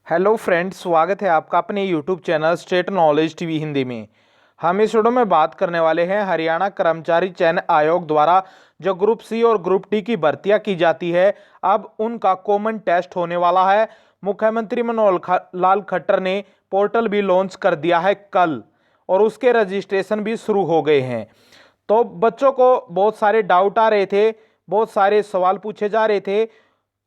Hello friends, स्वागत है आपका अपने YouTube channel state knowledge TV Hindi में। हम इस वीडियो में बात करने वाले हैं हरियाणा कर्मचारी चयन आयोग द्वारा जो ग्रुप सी और ग्रुप डी की भर्तियां की जाती है, अब उनका कॉमन टेस्ट होने वाला है। मुख्यमंत्री मनोहर लाल खट्टर ने पोर्टल भी लॉन्च कर दिया है कल, और उसके रजिस्ट्रेशन भी शुरू हो गए हैं। तो बच्चों को बहुत सारे डाउट आ रहे थे, बहुत सारे सवाल पूछे जा रहे थे।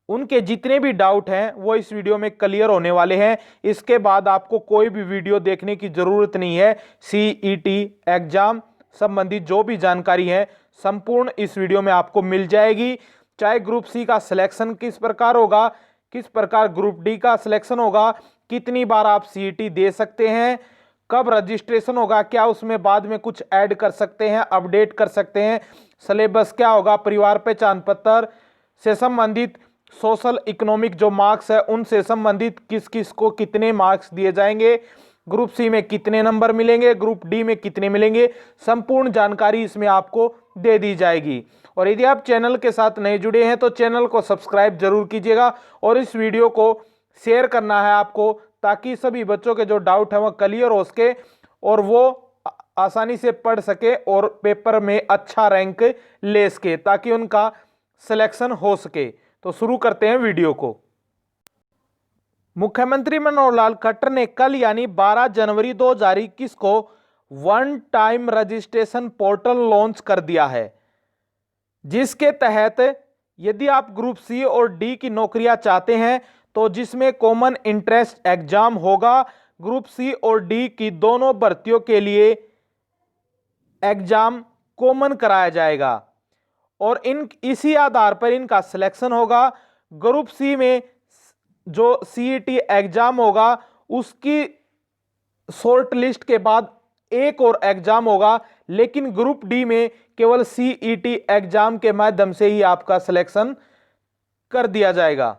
उनके जितने भी डाउट हैं वो इस वीडियो में क्लियर होने वाले हैं। इसके बाद आपको कोई भी वीडियो देखने की जरूरत नहीं है। सीईटी एग्जाम संबंधी जो भी जानकारी है संपूर्ण इस वीडियो में आपको मिल जाएगी। चाहे ग्रुप सी का सिलेक्शन किस प्रकार होगा, किस प्रकार ग्रुप डी का सिलेक्शन होगा, कितनी बार आप सीईटी दे सकते हैं, कब रजिस्ट्रेशन होगा, क्या उसमें बाद में कुछ ऐड कर सकते हैं, अपडेट कर सकते हैं, सिलेबस क्या होगा, परिवार पहचान पत्र से संबंधित सोशल इकोनॉमिक जो मार्क्स है उनसे संबंधित किस किस को कितने मार्क्स दिए जाएंगे, ग्रुप सी में कितने नंबर मिलेंगे, ग्रुप डी में कितने मिलेंगे, संपूर्ण जानकारी इसमें आपको दे दी जाएगी। और यदि आप चैनल के साथ नए जुड़े हैं तो चैनल को सब्सक्राइब जरूर कीजिएगा और इस वीडियो को शेयर करना है आपको, ताकि सभी बच्चों के जो डाउट है वो क्लियर हो सके और वो आसानी से पढ़ सके और पेपर में अच्छा रैंक ले सके, ताकि उनका सिलेक्शन हो सके। तो शुरू करते हैं वीडियो को। मुख्यमंत्री मनोहर लाल खट्टर ने कल यानी 12 जनवरी 2021 को one time registration portal launch कर दिया है, जिसके तहत यदि आप ग्रुप सी और डी की नौकरियां चाहते हैं तो जिसमें कॉमन इंट्रेंस एग्जाम होगा, ग्रुप सी और डी की दोनों भर्तियों के लिए एग्जाम कॉमन कराया जाएगा और इसी आधार पर इनका सिलेक्शन होगा। ग्रुप सी में जो सीईटी एग्जाम होगा उसकी शॉर्ट लिस्ट के बाद एक और एग्जाम होगा, लेकिन ग्रुप डी में केवल सीईटी एग्जाम के माध्यम से ही आपका सिलेक्शन कर दिया जाएगा।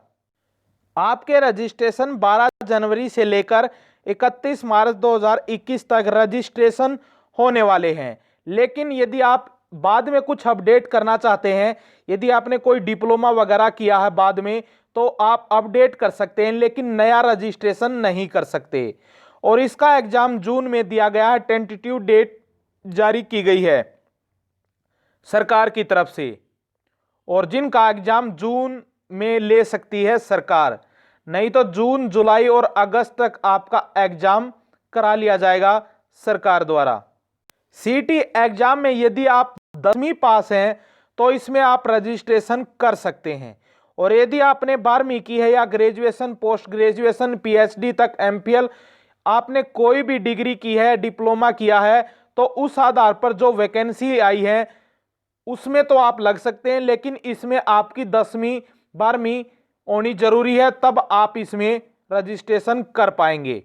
आपके रजिस्ट्रेशन 12 जनवरी से लेकर 31 मार्च 2021 तक रजिस्ट्रेशन होने वाले हैं। लेकिन यदि आप बाद में कुछ अपडेट करना चाहते हैं, यदि आपने कोई डिप्लोमा वगैरह किया है बाद में, तो आप अपडेट कर सकते हैं, लेकिन नया रजिस्ट्रेशन नहीं कर सकते। और इसका एग्जाम जून में दिया गया है, टेंटेटिव डेट जारी की गई है सरकार की तरफ से, और जिनका एग्जाम जून में ले सकती है सरकार, नहीं तो जून जुलाई और अगस्त तक आपका एग्जाम करा लिया जाएगा सरकार द्वारा। सीईटी एग्जाम में यदि आप 10वीं पास हैं तो इसमें आप रजिस्ट्रेशन कर सकते हैं, और यदि आपने 12वीं की है या ग्रेजुएशन, पोस्ट ग्रेजुएशन, पीएचडी तक, एमपीएल, आपने कोई भी डिग्री की है, डिप्लोमा किया है, तो उस आधार पर जो वैकेंसी आई है उसमें तो आप लग सकते हैं, लेकिन इसमें आपकी 10वीं 12वीं होनी जरूरी है, तब आप इसमें रजिस्ट्रेशन कर पाएंगे।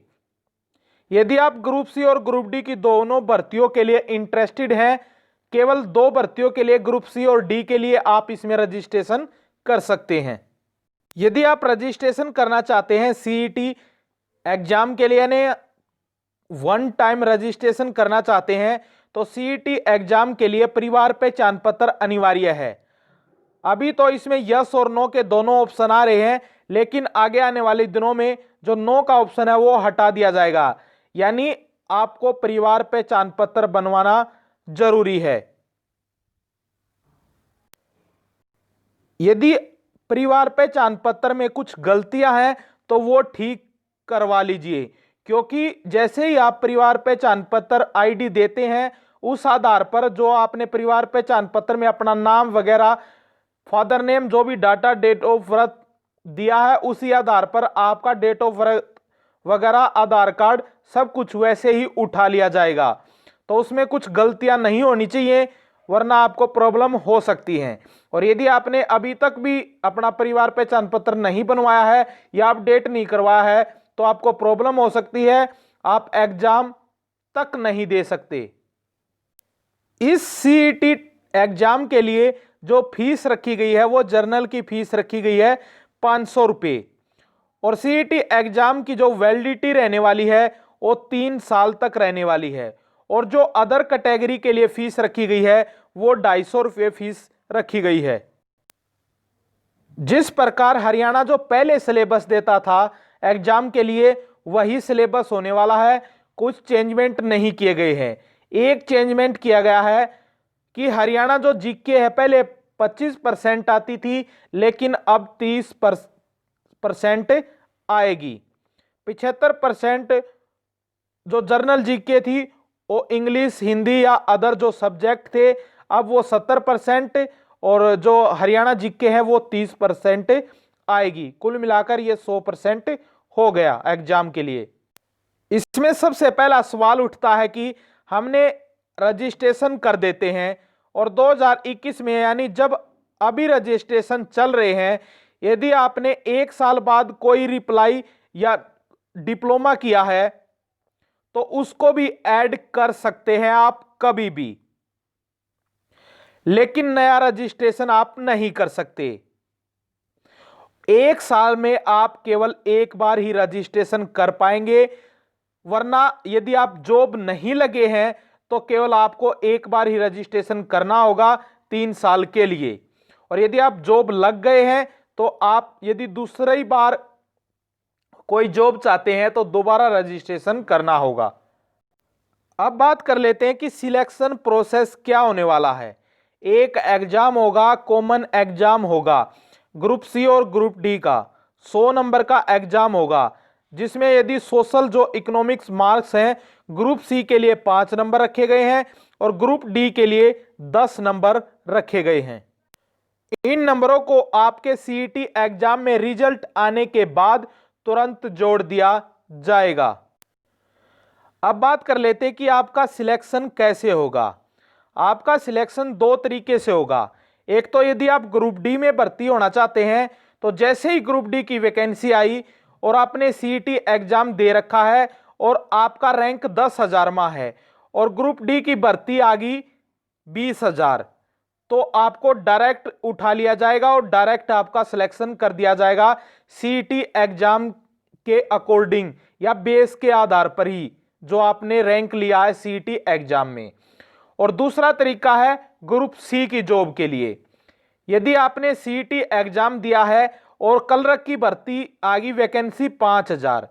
यदि आप ग्रुप सी और ग्रुप डी की दोनों भर्तियों के लिए इंटरेस्टेड हैं, केवल 2 भर्तियों के लिए ग्रुप सी और डी के लिए आप इसमें रजिस्ट्रेशन कर सकते हैं। यदि आप रजिस्ट्रेशन करना चाहते हैं सीईटी एग्जाम के लिए, यानी वन टाइम रजिस्ट्रेशन करना चाहते हैं, तो सीईटी एग्जाम के लिए परिवार पहचान पत्र अनिवार्य है। अभी तो इसमें यस और नो के दोनों ऑप्शन आ रहे हैं, लेकिन आगे आने वाले दिनों में जो नो का ऑप्शन है वो हटा दिया जाएगा, यानी आपको परिवार पहचान पत्र बनवाना जरूरी है। यदि परिवार पहचान पत्र में कुछ गलतियां हैं तो वो ठीक करवा लीजिए, क्योंकि जैसे ही आप परिवार पहचान पत्र आईडी देते हैं, उस आधार पर जो आपने परिवार पहचान पत्र में अपना नाम वगैरह, फादर नेम, जो भी डाटा, डेट ऑफ बर्थ दिया है, उसी आधार पर आपका डेट ऑफ बर्थ वगैरह, आधार कार्ड, सब कुछ वैसे ही उठा लिया जाएगा। तो उसमें कुछ गलतियां नहीं होनी चाहिए, वरना आपको प्रॉब्लम हो सकती है। और यदि आपने अभी तक भी अपना परिवार पहचान पत्र नहीं बनवाया है या अपडेट नहीं करवाया है तो आपको प्रॉब्लम हो सकती है, आप एग्जाम तक नहीं दे सकते। इस सीईटी एग्जाम के लिए जो फीस रखी गई है वो जर्नल की फीस रखी गई है 500 रुपये, और सीईटी एग्जाम की जो वैलिडिटी रहने वाली है वो 3 साल तक रहने वाली है। और जो अदर कैटेगरी के लिए फीस रखी गई है वो 250 रुपये फीस रखी गई है। जिस प्रकार हरियाणा जो पहले सिलेबस देता था एग्जाम के लिए, वही सिलेबस होने वाला है। कुछ चेंजमेंट नहीं किए गए हैं। एक चेंजमेंट किया गया है कि हरियाणा जो जीके है पहले 25% आती थी, लेकिन अब 30% आएगी। 75% जो जनरल जीके थी वो इंग्लिश, हिंदी या अदर जो सब्जेक्ट थे, अब वो 70%, और जो हरियाणा जीके है वो 30% आएगी। कुल मिलाकर ये 100% हो गया एग्जाम के लिए। इसमें सबसे पहला सवाल उठता है कि हमने रजिस्ट्रेशन कर देते हैं और 2021 में, यानी जब अभी रजिस्ट्रेशन चल रहे हैं, यदि आपने 1 साल बाद कोई रिप्लाई या डिप्लोमा किया है तो उसको भी ऐड कर सकते हैं आप कभी भी, लेकिन नया रजिस्ट्रेशन आप नहीं कर सकते। 1 साल में आप केवल एक बार ही रजिस्ट्रेशन कर पाएंगे, वरना यदि आप जॉब नहीं लगे हैं तो केवल आपको एक बार ही रजिस्ट्रेशन करना होगा 3 साल के लिए। और यदि आप जॉब लग गए हैं तो आप यदि दूसरी बार कोई जॉब चाहते हैं तो दोबारा रजिस्ट्रेशन करना होगा। अब बात कर लेते हैं कि सिलेक्शन प्रोसेस क्या होने वाला है। एक एग्जाम होगा, कॉमन एग्जाम होगा ग्रुप सी और ग्रुप डी का। 100 नंबर का एग्जाम होगा, जिसमें यदि सोशल जो इकोनॉमिक्स मार्क्स हैं, ग्रुप सी के लिए 5 नंबर रखे गए हैं और ग्रुप डी के लिए 10 नंबर रखे गए हैं। इन नंबरों को आपके सीईटी एग्जाम में रिजल्ट आने के बाद तुरंत जोड़ दिया जाएगा। अब बात कर लेते हैं कि आपका सिलेक्शन कैसे होगा। आपका सिलेक्शन 2 तरीके से होगा। एक तो यदि आप ग्रुप डी में भर्ती होना चाहते हैं तो जैसे ही ग्रुप डी की वैकेंसी आई और आपने सीईटी एग्जाम दे रखा है और आपका रैंक 10,000 में है और ग्रुप डी की भर्ती आ गई 20,000, तो आपको डायरेक्ट उठा लिया जाएगा और डायरेक्ट आपका सिलेक्शन कर दिया जाएगा सीईटी एग्जाम के अकॉर्डिंग या बेस के आधार पर ही, जो आपने रैंक लिया है सीईटी एग्जाम में। और दूसरा तरीका है ग्रुप सी की जॉब के लिए। यदि आपने सीईटी एग्जाम दिया है और क्लर्क की भर्ती आ गई वैकेंसी 5,000,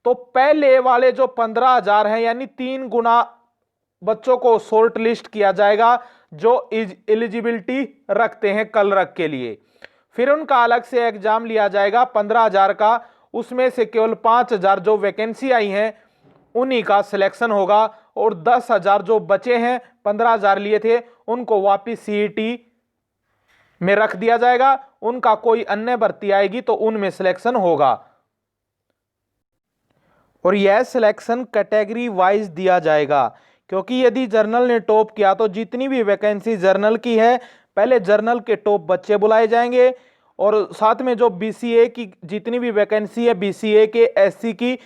तो पहले वाले जो 15,000 हैं, यानी 3 गुना बच्चों को शॉर्ट लिस्ट किया जाएगा जो एलिजिबिलिटी रखते हैं क्लर्क के लिए। फिर उनका अलग से एग्जाम लिया जाएगा 15,000 का, उसमें से केवल 5,000 जो वैकेंसी आई हैं उन्हीं का सिलेक्शन होगा और 10,000 जो बचे हैं 15,000 लिए थे उनको वापिस सीईटी में रख दिया जाएगा। उनका कोई अन्य भर्ती आएगी तो उनमें सिलेक्शन होगा। और यह सिलेक्शन कैटेगरी वाइज दिया जाएगा, क्योंकि यदि जर्नल ने टॉप किया तो जितनी भी वैकेंसी जर्नल की है पहले जर्नल के टॉप बच्चे बुलाए जाएंगे, और साथ में जो बीसीए की जितनी भी वैकेंसी है, बीसीए के, एससी की,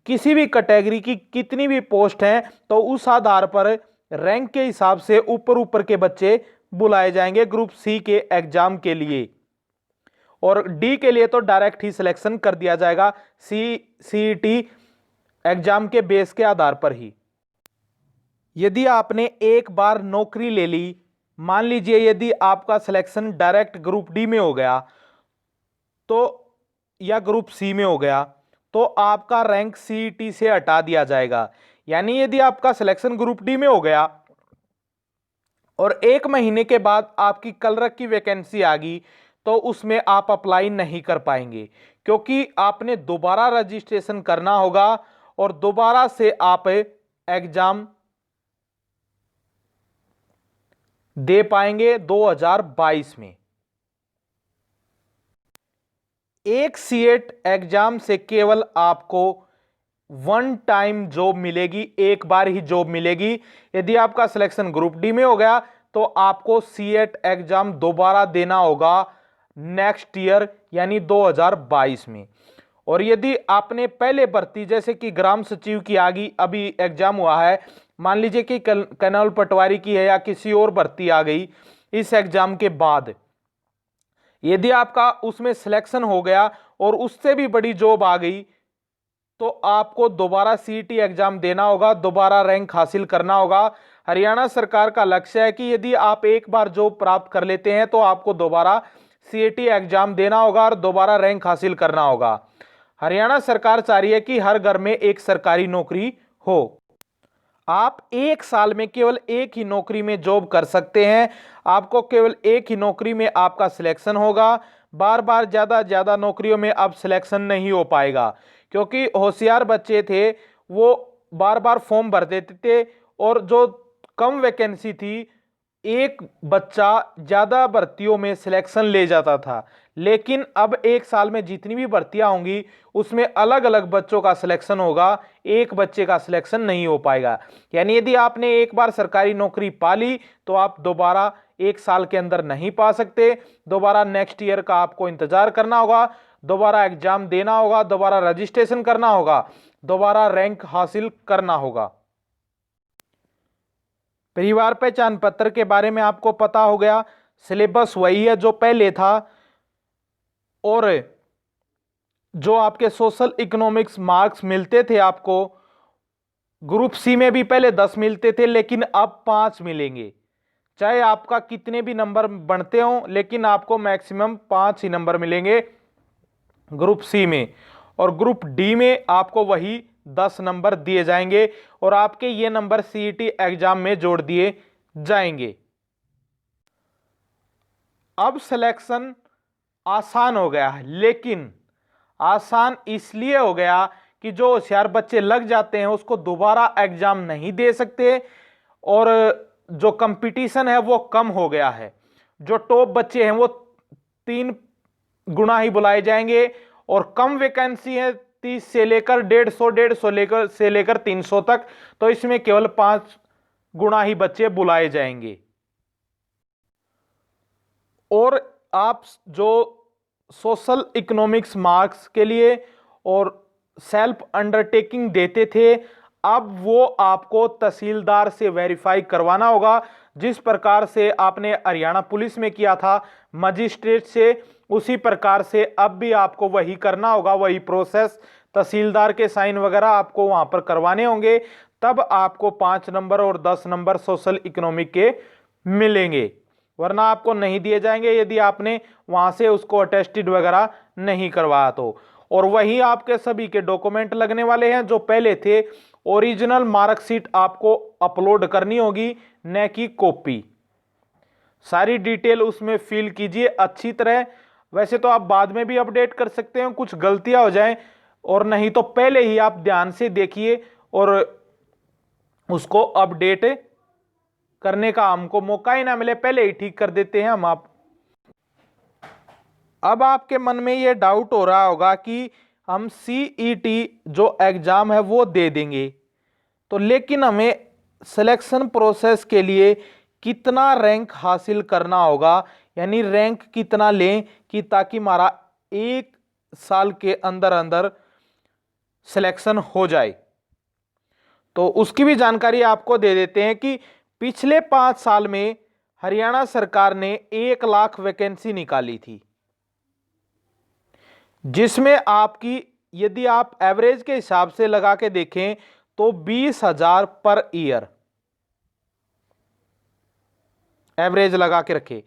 किसी भी कैटेगरी की कितनी भी पोस्ट हैं, तो उस आधार पर रैंक के हिसाब से ऊपर ऊपर के बच्चे बुलाए जाएंगे ग्रुप सी के एग्जाम के लिए। और डी के लिए तो डायरेक्ट ही सिलेक्शन कर दिया जाएगा सीईटी एग्जाम के बेस के आधार पर ही। यदि आपने एक बार नौकरी ले ली, मान लीजिए यदि आपका सिलेक्शन डायरेक्ट ग्रुप डी में हो गया तो, या ग्रुप सी में हो गया, तो आपका रैंक सीईटी से हटा दिया जाएगा। यानी यदि आपका सिलेक्शन ग्रुप डी में हो गया और 1 महीने के बाद आपकी क्लर्क की वैकेंसी आ गई, तो उसमें आप अप्लाई नहीं कर पाएंगे, क्योंकि आपने दोबारा रजिस्ट्रेशन करना होगा और दोबारा से आप एग्जाम दे पाएंगे 2022 में। एक सीएट एग्जाम से केवल आपको 1 टाइम जॉब मिलेगी, एक बार ही जॉब मिलेगी। यदि आपका सिलेक्शन ग्रुप डी में हो गया तो आपको सीएट एग्जाम दोबारा देना होगा नेक्स्ट ईयर यानी 2022 में। और यदि आपने पहले भर्ती जैसे कि ग्राम सचिव की आ गई, अभी एग्जाम हुआ है, मान लीजिए कि कैनाल पटवारी की है या किसी और भर्ती आ गई इस एग्जाम के बाद, यदि आपका उसमें सिलेक्शन हो गया और उससे भी बड़ी जॉब आ गई, तो आपको दोबारा सीईटी एग्जाम देना होगा, दोबारा रैंक हासिल करना होगा। हरियाणा सरकार का लक्ष्य है कि यदि आप एक बार जॉब प्राप्त कर लेते हैं तो आपको दोबारा सीईटी एग्जाम देना होगा और दोबारा रैंक हासिल करना होगा। हरियाणा सरकार चाह रही है कि हर घर में एक सरकारी नौकरी हो। आप एक साल में केवल एक ही नौकरी में जॉब कर सकते हैं। आपको केवल एक ही नौकरी में आपका सिलेक्शन होगा। बार बार ज्यादा नौकरियों में अब सिलेक्शन नहीं हो पाएगा, क्योंकि होशियार बच्चे थे वो बार बार फॉर्म भर देते थे और जो कम वैकेंसी थी एक बच्चा ज्यादा भर्तियों में सिलेक्शन ले जाता था। लेकिन अब एक साल में जितनी भी भर्तियां होंगी उसमें अलग अलग बच्चों का सिलेक्शन होगा, एक बच्चे का सिलेक्शन नहीं हो पाएगा। यानी यदि आपने एक बार सरकारी नौकरी पा ली तो आप दोबारा एक साल के अंदर नहीं पा सकते। दोबारा नेक्स्ट ईयर का आपको इंतजार करना होगा, दोबारा एग्जाम देना होगा, दोबारा रजिस्ट्रेशन करना होगा, दोबारा रैंक हासिल करना होगा। परिवार पहचान पत्र के बारे में आपको पता हो गया। सिलेबस वही है जो पहले था, और जो आपके सोशल इकोनॉमिक्स मार्क्स मिलते थे आपको ग्रुप सी में भी पहले 10 मिलते थे, लेकिन अब 5 मिलेंगे। चाहे आपका कितने भी नंबर बनते हो, लेकिन आपको मैक्सिमम 5 ही नंबर मिलेंगे ग्रुप सी में, और ग्रुप डी में आपको वही 10 नंबर दिए जाएंगे और आपके ये नंबर सीईटी एग्जाम में जोड़ दिए जाएंगे। अब सिलेक्शन आसान हो गया है, लेकिन आसान इसलिए हो गया कि जो होशियार बच्चे लग जाते हैं उसको दोबारा एग्जाम नहीं दे सकते, और जो कंपटीशन है वो कम हो गया है। जो टॉप बच्चे हैं वो 3 गुना ही बुलाए जाएंगे, और कम वैकेंसी है 30 से लेकर 150 से लेकर 300 तक, तो इसमें केवल 5 गुना ही बच्चे बुलाए जाएंगे। और आप जो सोशल इकोनॉमिक्स मार्क्स के लिए और सेल्फ अंडरटेकिंग देते थे, अब वो आपको तहसीलदार से वेरीफाई करवाना होगा। जिस प्रकार से आपने हरियाणा पुलिस में किया था मजिस्ट्रेट से, उसी प्रकार से अब भी आपको वही करना होगा, वही प्रोसेस। तहसीलदार के साइन वगैरह आपको वहां पर करवाने होंगे, तब आपको 5 नंबर और 10 नंबर सोशल इकोनॉमिक के मिलेंगे, वरना आपको नहीं दिए जाएंगे यदि आपने वहां से उसको अटेस्टेड वगैरह नहीं करवाया तो। और वही आपके सभी के डॉक्यूमेंट लगने वाले हैं जो पहले थे। ओरिजिनल मार्कशीट आपको अपलोड करनी होगी, न कि कॉपी। सारी डिटेल उसमें फिल कीजिए अच्छी तरह। वैसे तो आप बाद में भी अपडेट कर सकते हैं, कुछ गलतियां हो जाएं, और नहीं तो पहले ही आप ध्यान से देखिए और उसको अपडेट करने का हमको मौका ही ना मिले, पहले ही ठीक कर देते हैं हम। आप अब आपके मन में ये डाउट हो रहा होगा कि हम सीईटी जो एग्जाम है वो दे देंगे, तो लेकिन हमें सिलेक्शन प्रोसेस के लिए कितना रैंक हासिल करना होगा, यानी रैंक कितना लें कि ताकि हमारा एक साल के अंदर अंदर सिलेक्शन हो जाए। तो उसकी भी जानकारी आपको दे देते हैं कि पिछले 5 साल में हरियाणा सरकार ने 1 लाख वैकेंसी निकाली थी, जिसमें आपकी यदि आप एवरेज के हिसाब से लगा के देखें तो 20,000 पर ईयर एवरेज लगा के रखें।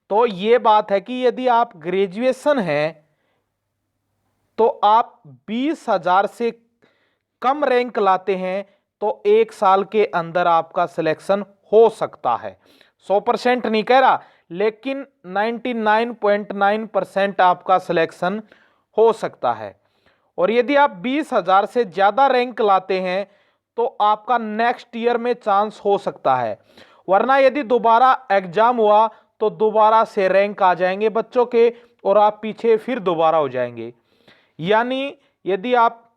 तो यह बात है कि यदि आप ग्रेजुएशन हैं तो आप 20,000 से कम रैंक लाते हैं तो 1 साल के अंदर आपका सिलेक्शन हो सकता है। 100% नहीं कह रहा, लेकिन 99.9% आपका सिलेक्शन हो सकता है। और यदि आप 20,000 से ज्यादा रैंक लाते हैं तो आपका नेक्स्ट ईयर में चांस हो सकता है, वरना यदि दोबारा एग्जाम हुआ तो दोबारा से रैंक आ जाएंगे बच्चों के और आप पीछे फिर दोबारा हो जाएंगे। यानी यदि आप,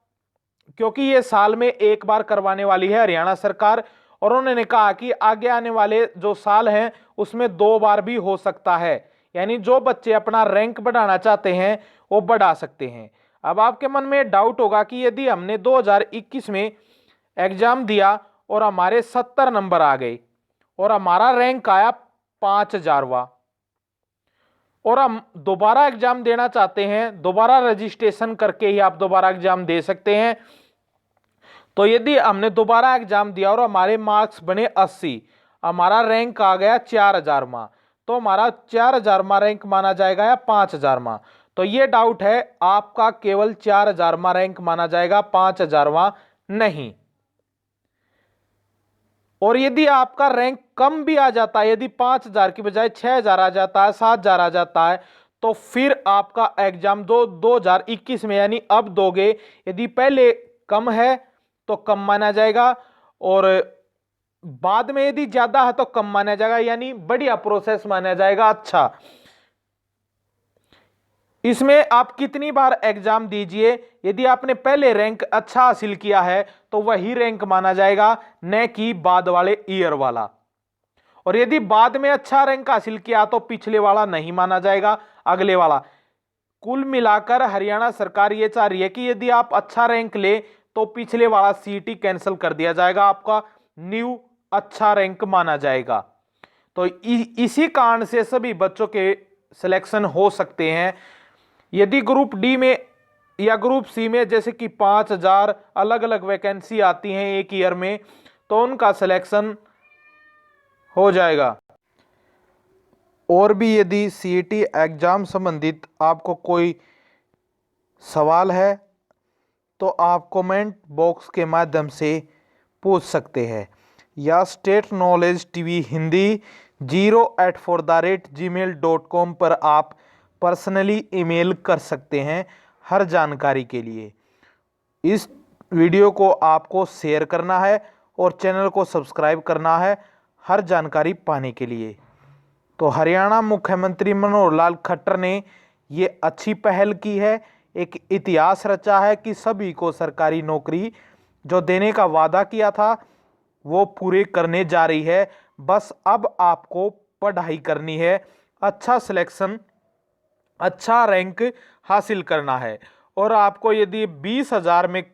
क्योंकि ये साल में एक बार करवाने वाली है हरियाणा सरकार, और उन्होंने कहा कि आगे आने वाले जो साल हैं उसमें 2 बार भी हो सकता है, यानी जो बच्चे अपना रैंक बढ़ाना चाहते हैं वो बढ़ा सकते हैं। अब आपके मन में डाउट होगा कि यदि हमने 2021 में एग्जाम दिया और हमारे 70 नंबर आ गए और हमारा रैंक आया 5,000वां, और हम दोबारा एग्जाम देना चाहते हैं, दोबारा रजिस्ट्रेशन करके ही आप दोबारा एग्जाम दे सकते हैं। तो यदि हमने दोबारा एग्जाम दिया और हमारे मार्क्स बने 80, हमारा रैंक आ गया 4,000वां, तो हमारा 4000वां रैंक माना जाएगा या 5000वां। तो ये डाउट है आपका, केवल 4000वां रैंक माना जाएगा, 5000वां नहीं। और यदि आपका रैंक कम भी आ जाता है, यदि 5000 की बजाय 6000 आ जाता है, 7000 आ जाता है, तो फिर आपका एग्जाम 2021 में यानी अब दोगे। यदि पहले कम है तो कम माना जाएगा, और बाद में यदि ज्यादा है तो कम माना जाएगा, यानी बढ़िया प्रोसेस माना जाएगा। अच्छा, इसमें आप कितनी बार एग्जाम दीजिए, यदि आपने पहले रैंक अच्छा हासिल किया है तो वही रैंक माना जाएगा, न कि बाद वाले ईयर वाला। और यदि बाद में अच्छा रैंक हासिल किया तो पिछले वाला नहीं माना जाएगा, अगले वाला। कुल मिलाकर हरियाणा सरकार ये चाह रही है कि यदि आप अच्छा रैंक ले तो पिछले वाला सीईटी कैंसिल कर दिया जाएगा, आपका न्यू अच्छा रैंक माना जाएगा। तो इसी कारण से सभी बच्चों के सिलेक्शन हो सकते हैं। यदि ग्रुप डी में या ग्रुप सी में जैसे कि 5000 अलग अलग वैकेंसी आती हैं एक ईयर में, तो उनका सिलेक्शन हो जाएगा। और भी यदि सीईटी एग्जाम संबंधित आपको कोई सवाल है तो आप कमेंट बॉक्स के माध्यम से पूछ सकते हैं, या state knowledge TV Hindi 0@gmail.com पर आप पर्सनली ईमेल कर सकते हैं हर जानकारी के लिए। इस वीडियो को आपको शेयर करना है और चैनल को सब्सक्राइब करना है हर जानकारी पाने के लिए। तो हरियाणा मुख्यमंत्री मनोहर लाल खट्टर ने ये अच्छी पहल की है, एक इतिहास रचा है कि सभी को सरकारी नौकरी जो देने का वादा किया था वो पूरे करने जा रही है। बस अब आपको पढ़ाई करनी है, अच्छा सिलेक्शन, अच्छा रैंक हासिल करना है। और आपको यदि 20,000 में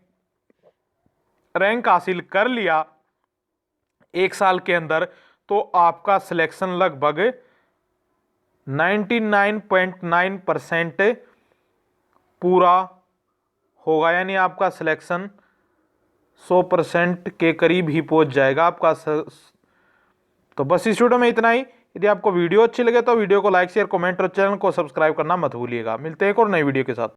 रैंक हासिल कर लिया एक साल के अंदर, तो आपका सिलेक्शन लगभग 99.9% पूरा होगा, यानी आपका सिलेक्शन 100% के करीब ही पहुंच जाएगा आपका। तो बस इस वीडियो में इतना ही। यदि आपको वीडियो अच्छी लगे तो वीडियो को लाइक शेयर कमेंट और चैनल को सब्सक्राइब करना मत भूलिएगा। मिलते हैं एक और नई वीडियो के साथ।